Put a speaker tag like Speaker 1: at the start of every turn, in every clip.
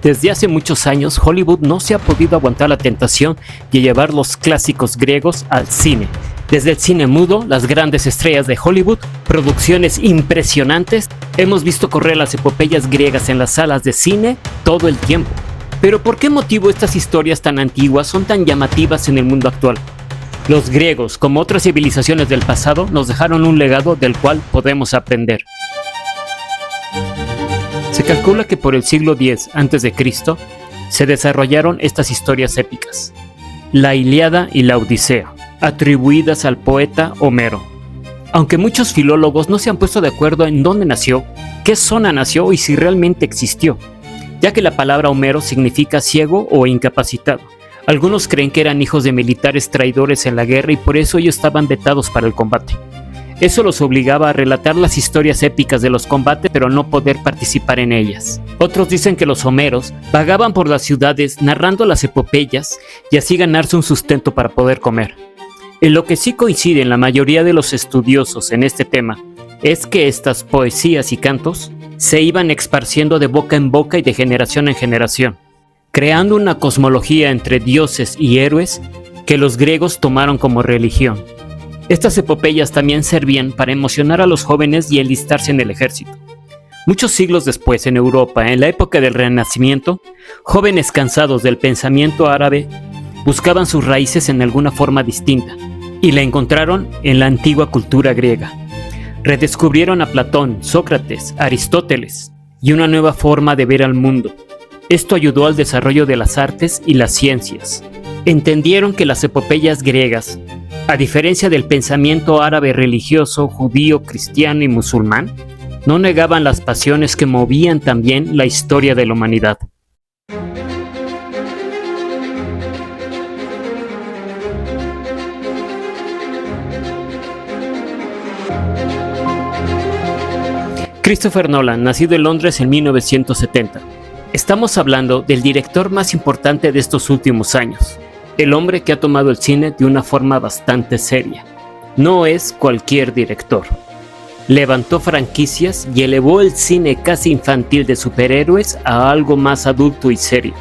Speaker 1: Desde hace muchos años, Hollywood no se ha podido aguantar la tentación de llevar los clásicos griegos al cine. Desde el cine mudo, las grandes estrellas de Hollywood, producciones impresionantes, hemos visto correr las epopeyas griegas en las salas de cine todo el tiempo. Pero ¿por qué motivo estas historias tan antiguas son tan llamativas en el mundo actual? Los griegos, como otras civilizaciones del pasado, nos dejaron un legado del cual podemos aprender. Se calcula que por el siglo X a.C. se desarrollaron estas historias épicas, la Ilíada y la Odisea, atribuidas al poeta Homero. Aunque muchos filólogos no se han puesto de acuerdo en dónde nació, qué zona nació y si realmente existió, ya que la palabra Homero significa ciego o incapacitado. Algunos creen que eran hijos de militares traidores en la guerra y por eso ellos estaban vetados para el combate. Eso los obligaba a relatar las historias épicas de los combates, pero no poder participar en ellas. Otros dicen que los homeros vagaban por las ciudades narrando las epopeyas y así ganarse un sustento para poder comer. En lo que sí coinciden la mayoría de los estudiosos en este tema es que estas poesías y cantos se iban esparciendo de boca en boca y de generación en generación, creando una cosmología entre dioses y héroes que los griegos tomaron como religión. Estas epopeyas también servían para emocionar a los jóvenes y enlistarse en el ejército. Muchos siglos después, en Europa, en la época del Renacimiento, jóvenes cansados del pensamiento árabe buscaban sus raíces en alguna forma distinta y la encontraron en la antigua cultura griega. Redescubrieron a Platón, Sócrates, Aristóteles y una nueva forma de ver al mundo. Esto ayudó al desarrollo de las artes y las ciencias. Entendieron que las epopeyas griegas, a diferencia del pensamiento árabe religioso, judío, cristiano y musulmán, no negaban las pasiones que movían también la historia de la humanidad. Christopher Nolan, nacido en Londres en 1970. Estamos hablando del director más importante de estos últimos años. El hombre que ha tomado el cine de una forma bastante seria. No es cualquier director. Levantó franquicias y elevó el cine casi infantil de superhéroes a algo más adulto y serio.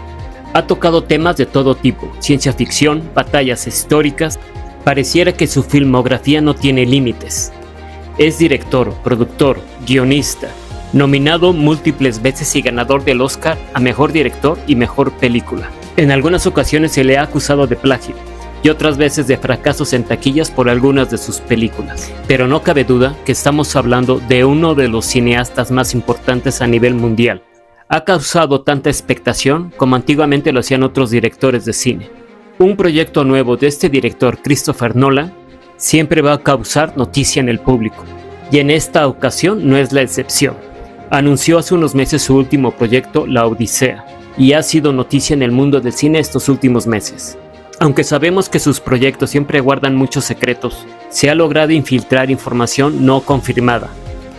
Speaker 1: Ha tocado temas de todo tipo, ciencia ficción, batallas históricas. Pareciera que su filmografía no tiene límites. Es director, productor, guionista, nominado múltiples veces y ganador del Oscar a Mejor Director y Mejor Película. En algunas ocasiones se le ha acusado de plagio y otras veces de fracasos en taquillas por algunas de sus películas. Pero no cabe duda que estamos hablando de uno de los cineastas más importantes a nivel mundial. Ha causado tanta expectación como antiguamente lo hacían otros directores de cine. Un proyecto nuevo de este director, Christopher Nolan, siempre va a causar noticia en el público. Y en esta ocasión no es la excepción. Anunció hace unos meses su último proyecto, La Odisea, y ha sido noticia en el mundo del cine estos últimos meses. Aunque sabemos que sus proyectos siempre guardan muchos secretos, se ha logrado infiltrar información no confirmada.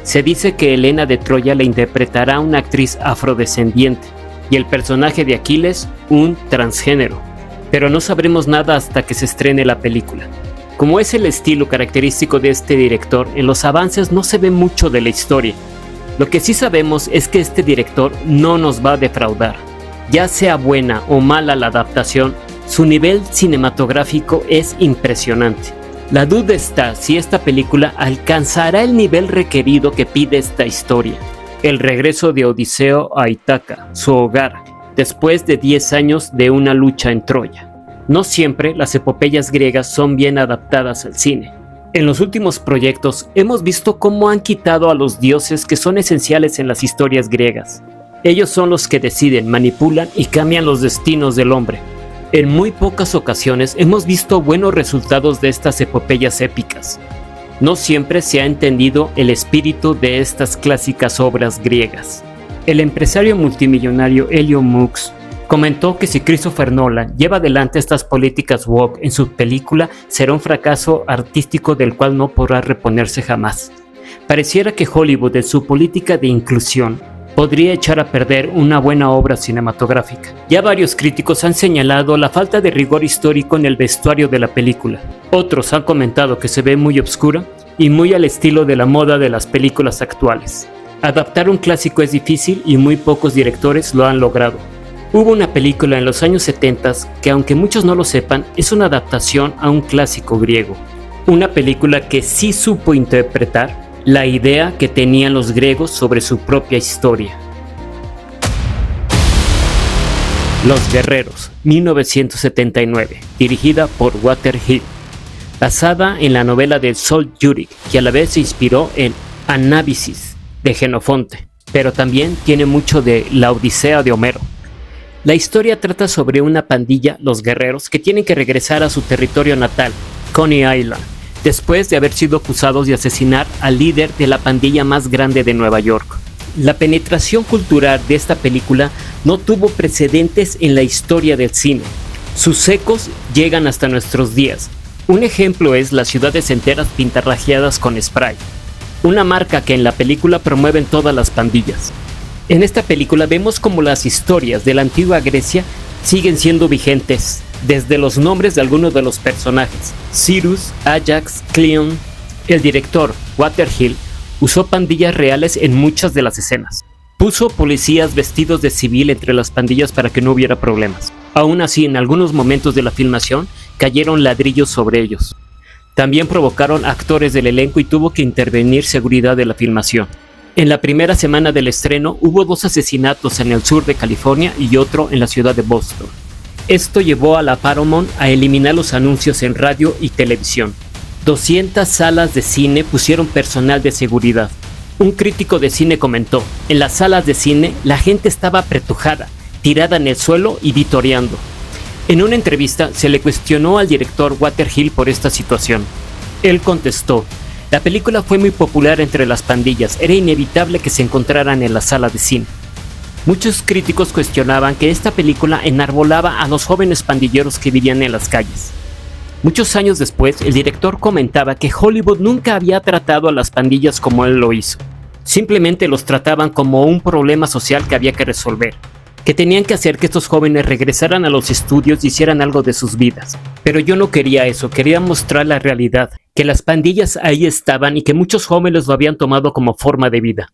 Speaker 1: Se dice que Helena de Troya la interpretará una actriz afrodescendiente y el personaje de Aquiles un transgénero, pero no sabremos nada hasta que se estrene la película. Como es el estilo característico de este director, en los avances no se ve mucho de la historia. Lo que sí sabemos es que este director no nos va a defraudar. Ya sea buena o mala la adaptación, su nivel cinematográfico es impresionante. La duda está si esta película alcanzará el nivel requerido que pide esta historia. El regreso de Odiseo a Ítaca, su hogar, después de 10 años de una lucha en Troya. No siempre las epopeyas griegas son bien adaptadas al cine. En los últimos proyectos hemos visto cómo han quitado a los dioses que son esenciales en las historias griegas. Ellos son los que deciden, manipulan y cambian los destinos del hombre. En muy pocas ocasiones hemos visto buenos resultados de estas epopeyas épicas. No siempre se ha entendido el espíritu de estas clásicas obras griegas. El empresario multimillonario Elon Musk comentó que si Christopher Nolan lleva adelante estas políticas woke en su película, será un fracaso artístico del cual no podrá reponerse jamás. Pareciera que Hollywood, en su política de inclusión, podría echar a perder una buena obra cinematográfica. Ya varios críticos han señalado la falta de rigor histórico en el vestuario de la película. Otros han comentado que se ve muy obscura y muy al estilo de la moda de las películas actuales. Adaptar un clásico es difícil y muy pocos directores lo han logrado. Hubo una película en los años 70 que, aunque muchos no lo sepan, es una adaptación a un clásico griego. Una película que sí supo interpretar la idea que tenían los griegos sobre su propia historia. Los Guerreros, 1979, dirigida por Walter Hill, basada en la novela de Saul Jurik, que a la vez se inspiró en Anábasis de Jenofonte, pero también tiene mucho de la Odisea de Homero. La historia trata sobre una pandilla, los guerreros, que tienen que regresar a su territorio natal, Coney Island, después de haber sido acusados de asesinar al líder de la pandilla más grande de Nueva York. La penetración cultural de esta película no tuvo precedentes en la historia del cine. Sus ecos llegan hasta nuestros días. Un ejemplo es las ciudades enteras pintarrajeadas con spray, una marca que en la película promueven todas las pandillas. En esta película vemos cómo las historias de la antigua Grecia siguen siendo vigentes, desde los nombres de algunos de los personajes, Cyrus, Ajax, Cleon. El director, Walter Hill, usó pandillas reales en muchas de las escenas. Puso policías vestidos de civil entre las pandillas para que no hubiera problemas. Aún así, en algunos momentos de la filmación, cayeron ladrillos sobre ellos. También provocaron actores del elenco y tuvo que intervenir seguridad de la filmación. En la primera semana del estreno hubo 2 asesinatos en el sur de California y otro en la ciudad de Boston. Esto llevó a la Paramount a eliminar los anuncios en radio y televisión. 200 salas de cine pusieron personal de seguridad. Un crítico de cine comentó: en las salas de cine la gente estaba apretujada, tirada en el suelo y vitoreando. En una entrevista se le cuestionó al director Walter Hill por esta situación. Él contestó: la película fue muy popular entre las pandillas, era inevitable que se encontraran en la sala de cine. Muchos críticos cuestionaban que esta película enarbolaba a los jóvenes pandilleros que vivían en las calles. Muchos años después, el director comentaba que Hollywood nunca había tratado a las pandillas como él lo hizo. Simplemente los trataban como un problema social que había que resolver, que tenían que hacer que estos jóvenes regresaran a los estudios y hicieran algo de sus vidas. Pero yo no quería eso, quería mostrar la realidad, que las pandillas ahí estaban y que muchos jóvenes lo habían tomado como forma de vida.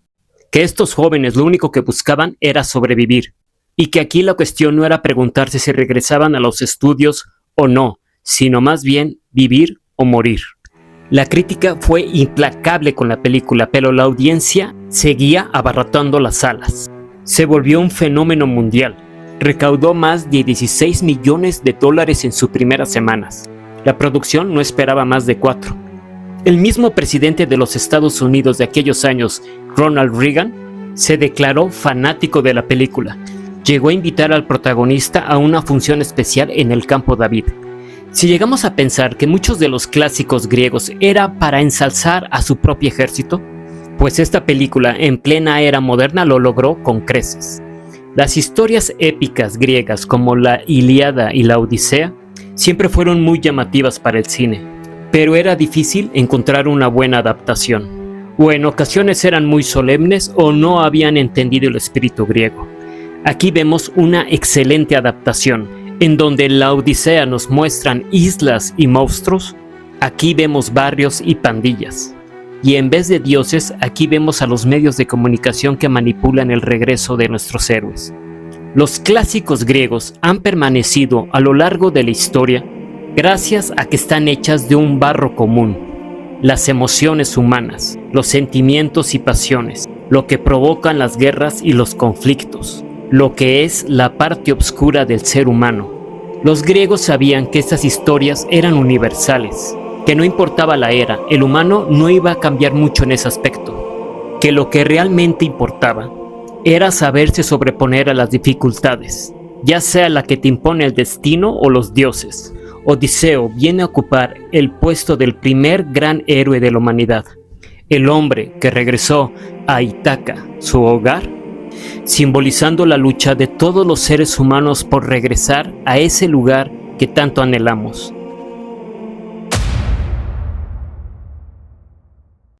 Speaker 1: Que estos jóvenes lo único que buscaban era sobrevivir, y que aquí la cuestión no era preguntarse si regresaban a los estudios o no, sino más bien vivir o morir. La crítica fue implacable con la película, pero la audiencia seguía abarrotando las salas. Se volvió un fenómeno mundial. Recaudó más de $16 millones en sus primeras semanas. La producción no esperaba más de 4. El mismo presidente de los Estados Unidos de aquellos años, Ronald Reagan, se declaró fanático de la película. Llegó a invitar al protagonista a una función especial en el Campo David. Si llegamos a pensar que muchos de los clásicos griegos era para ensalzar a su propio ejército, pues esta película en plena era moderna lo logró con creces. Las historias épicas griegas como la Ilíada y la Odisea siempre fueron muy llamativas para el cine, pero era difícil encontrar una buena adaptación, o en ocasiones eran muy solemnes o no habían entendido el espíritu griego. Aquí vemos una excelente adaptación, en donde en la Odisea nos muestran islas y monstruos, aquí vemos barrios y pandillas. Y en vez de dioses, aquí vemos a los medios de comunicación que manipulan el regreso de nuestros héroes. Los clásicos griegos han permanecido a lo largo de la historia gracias a que están hechas de un barro común. Las emociones humanas, los sentimientos y pasiones, lo que provocan las guerras y los conflictos, lo que es la parte oscura del ser humano. Los griegos sabían que estas historias eran universales, que no importaba la era, el humano no iba a cambiar mucho en ese aspecto, que lo que realmente importaba era saberse sobreponer a las dificultades, ya sea la que te impone el destino o los dioses. Odiseo viene a ocupar el puesto del primer gran héroe de la humanidad, el hombre que regresó a Ítaca, su hogar, simbolizando la lucha de todos los seres humanos por regresar a ese lugar que tanto anhelamos.